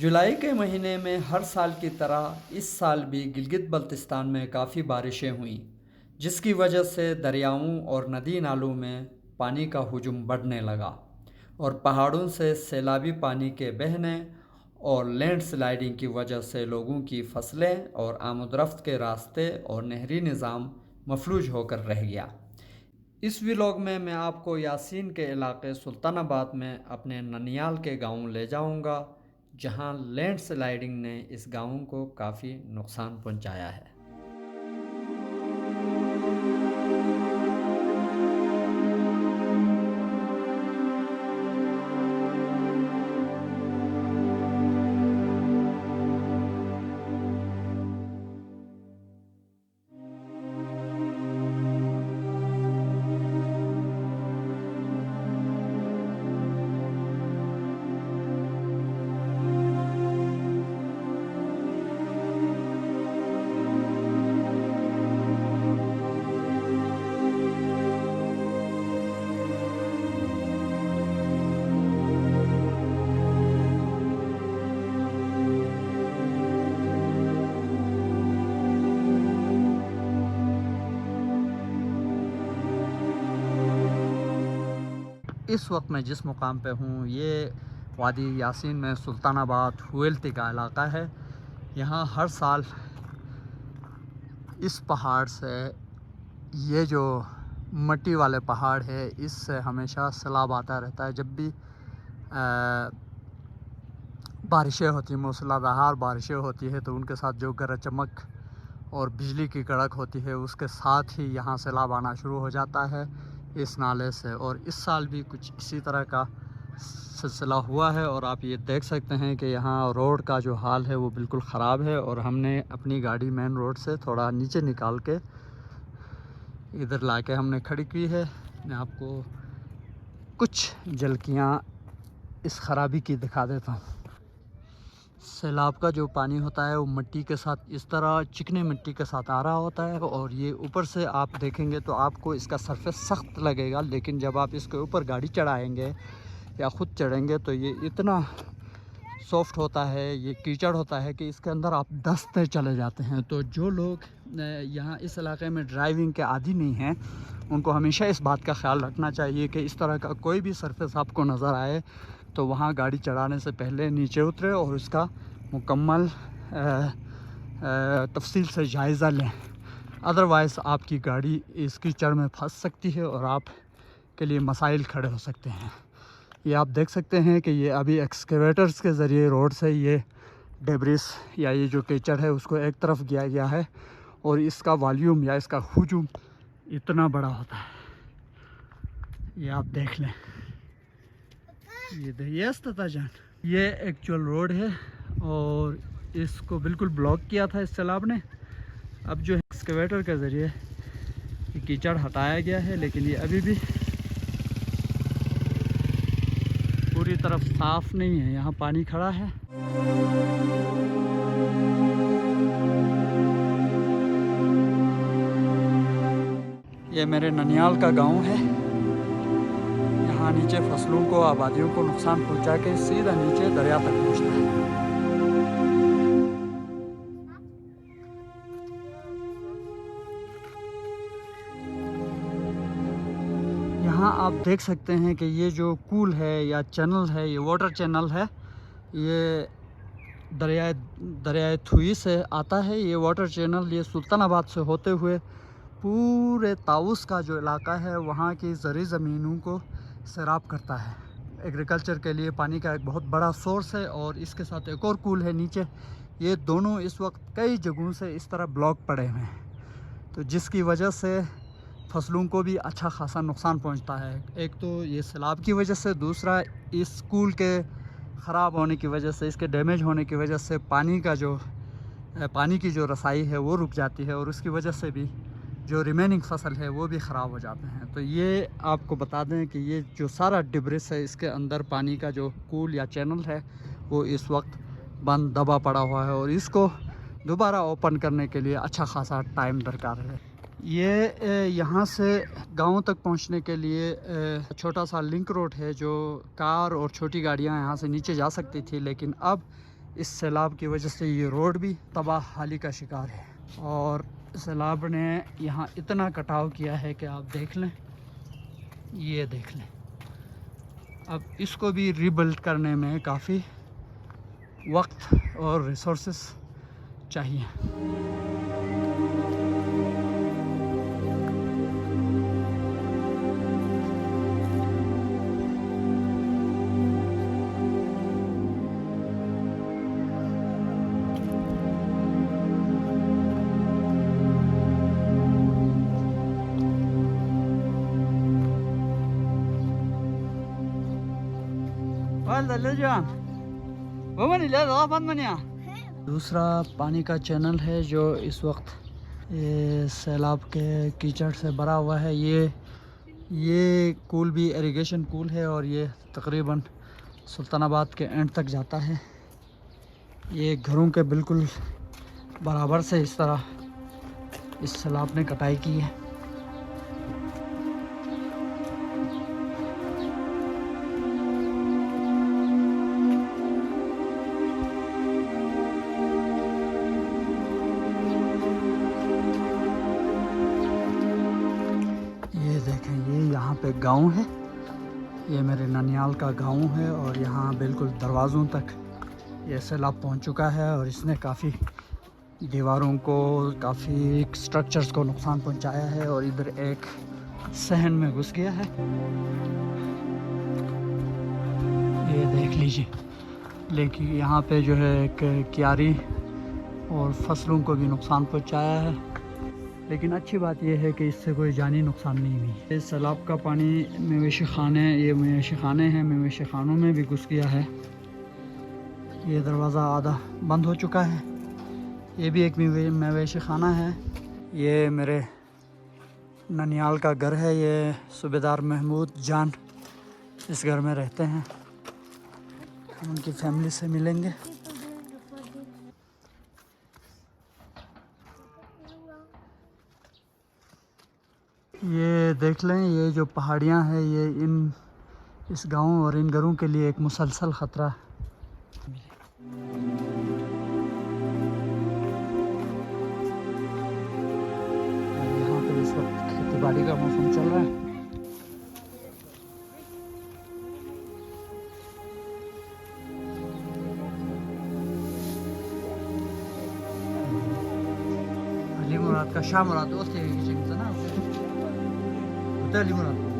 जुलाई के महीने में हर साल की तरह इस साल भी गिलगित बल्तिस्तान में काफ़ी बारिशें हुईं, जिसकी वजह से दरियाओं और नदी नालों में पानी का हुजूम बढ़ने लगा और पहाड़ों से सैलाबी पानी के बहने और लैंडस्लाइडिंग की वजह से लोगों की फसलें और आमदरफ्त के रास्ते और नहरी निज़ाम मफलूज होकर रह गया। इस व्लॉग में मैं आपको यासीन के इलाके सुल्तानाबाद में अपने ननियाल के गांव ले जाऊंगा, जहां लैंडस्लाइडिंग ने इस गांव को काफ़ी नुकसान पहुंचाया है। इस वक्त मैं जिस मुकाम पे हूँ ये वादी यासीन में सुल्तानाबाद हुएल्ती का इलाका है। यहाँ हर साल इस पहाड़ से, ये जो मट्टी वाले पहाड़ है, इससे हमेशा सैलाब आता रहता है। जब भी बारिशें होती हैं, मूसलाधार बारिशें होती है, तो उनके साथ जो गरज चमक और बिजली की कड़क होती है, उसके साथ ही यहाँ सैलाब आना शुरू हो जाता है इस नाले से। और इस साल भी कुछ इसी तरह का सिलसिला हुआ है और आप ये देख सकते हैं कि यहाँ रोड का जो हाल है वो बिल्कुल ख़राब है। और हमने अपनी गाड़ी मेन रोड से थोड़ा नीचे निकाल के इधर लाके हमने खड़ी की है। मैं आपको कुछ झलकियाँ इस ख़राबी की दिखा देता हूँ। सैलाब का जो पानी होता है वो मिट्टी के साथ इस तरह चिकनी मिट्टी के साथ आ रहा होता है और ये ऊपर से आप देखेंगे तो आपको इसका सरफेस सख्त लगेगा, लेकिन जब आप इसके ऊपर गाड़ी चढ़ाएंगे या ख़ुद चढ़ेंगे तो ये इतना सॉफ्ट होता है, ये कीचड़ होता है कि इसके अंदर आप दसते चले जाते हैं। तो जो लोग यहाँ इस इलाके में ड्राइविंग के आदी नहीं हैं, उनको हमेशा इस बात का ख्याल रखना चाहिए कि इस तरह का कोई भी सरफेस आपको नज़र आए तो वहाँ गाड़ी चढ़ाने से पहले नीचे उतरे और उसका मुकम्मल तफसील से जायज़ा लें। अदरवाइज़ आपकी गाड़ी इस कीचड़ में फंस सकती है और आप के लिए मसाइल खड़े हो सकते हैं। ये आप देख सकते हैं कि ये अभी एक्सकेवेटर्स के ज़रिए रोड से ये डेब्रिस या ये जो कीचड़ है उसको एक तरफ किया गया है और इसका वॉल्यूम या इसका हुजूम इतना बड़ा होता है। ये आप देख लें, ये तता जान, ये एक्चुअल रोड है और इसको बिल्कुल ब्लॉक किया था इस सैलाब ने। अब जो एक्सकेवेटर के ज़रिए ये कीचड़ हटाया गया है, लेकिन ये अभी भी पूरी तरफ साफ नहीं है, यहाँ पानी खड़ा है। ये मेरे ननियाल का गांव है। यहाँ नीचे फसलों को, आबादियों को नुकसान पहुँचा के सीधा नीचे दरिया तक पहुँचता है। यहाँ आप देख सकते हैं कि ये जो कूल है या चैनल है, ये वाटर चैनल है, ये दरियाए थुई से आता है। ये वाटर चैनल ये सुल्तानाबाद से होते हुए पूरे ताउस का जो इलाका है वहाँ की ज़री ज़मीनों को सैराब करता है। एग्रीकल्चर के लिए पानी का एक बहुत बड़ा सोर्स है और इसके साथ एक और कूल है नीचे। ये दोनों इस वक्त कई जगहों से इस तरह ब्लॉक पड़े हुए हैं, तो जिसकी वजह से फसलों को भी अच्छा खासा नुकसान पहुंचता है। एक तो ये सैलाब की वजह से, दूसरा इस स्कूल के ख़राब होने की वजह से, इसके डैमेज होने की वजह से पानी की जो रसाई है वो रुक जाती है और उसकी वजह से भी जो रिमेनिंग फसल है वो भी ख़राब हो जाते हैं। तो ये आपको बता दें कि ये जो सारा डिब्रिस है, इसके अंदर पानी का जो कूल या चैनल है वो इस वक्त बंद दबा पड़ा हुआ है और इसको दोबारा ओपन करने के लिए अच्छा खासा टाइम दरकार है। ये यहाँ से गाँव तक पहुँचने के लिए छोटा सा लिंक रोड है, जो कार और छोटी गाड़ियाँ यहाँ से नीचे जा सकती थी, लेकिन अब इस सैलाब की वजह से ये रोड भी तबाह हाली का शिकार है। और सैलाब ने यहाँ इतना कटाव किया है कि आप देख लें, ये देख लें। अब इसको भी रीबिल्ड करने में काफ़ी वक्त और रिसोर्सेस चाहिए। दूसरा पानी का चैनल है जो इस वक्त ये सैलाब के कीचड़ से भरा हुआ है। ये कूल भी इरिगेशन कूल है और ये तकरीबन सुल्तानाबाद के एंड तक जाता है। ये घरों के बिल्कुल बराबर से इस तरह इस सैलाब ने कटाई की है। यहाँ पे गांव है, ये मेरे ननियाल का गांव है और यहाँ बिल्कुल दरवाज़ों तक ये सैलाब पहुँच चुका है और इसने काफ़ी दीवारों को, काफ़ी स्ट्रक्चर्स को नुकसान पहुँचाया है और इधर एक सहन में घुस गया है। ये देख लीजिए, लेकिन यहाँ पे जो है एक क्यारी और फसलों को भी नुकसान पहुँचाया है। लेकिन अच्छी बात यह है कि इससे कोई जानी नुकसान नहीं हुई। इस सैलाब का पानी मवेशी खाने, ये मवेशी खाने हैं, मवेशी खानों में भी घुस गया है। ये दरवाज़ा आधा बंद हो चुका है। ये भी एक मवेशी खाना है। ये मेरे ननियाल का घर है। ये सूबेदार महमूद जान इस घर में रहते हैं। हम उनकी फैमिली से मिलेंगे। ये देख लें, ये जो पहाड़ियाँ हैं ये इस गांव और इन घरों के लिए एक मुसलसल ख़तरा है। यहाँ पे इस वक्त खेती बाड़ी का मौसम चल रहा है। अली मुराद का शाह मुराद दोस्त है ना, Ali Murat.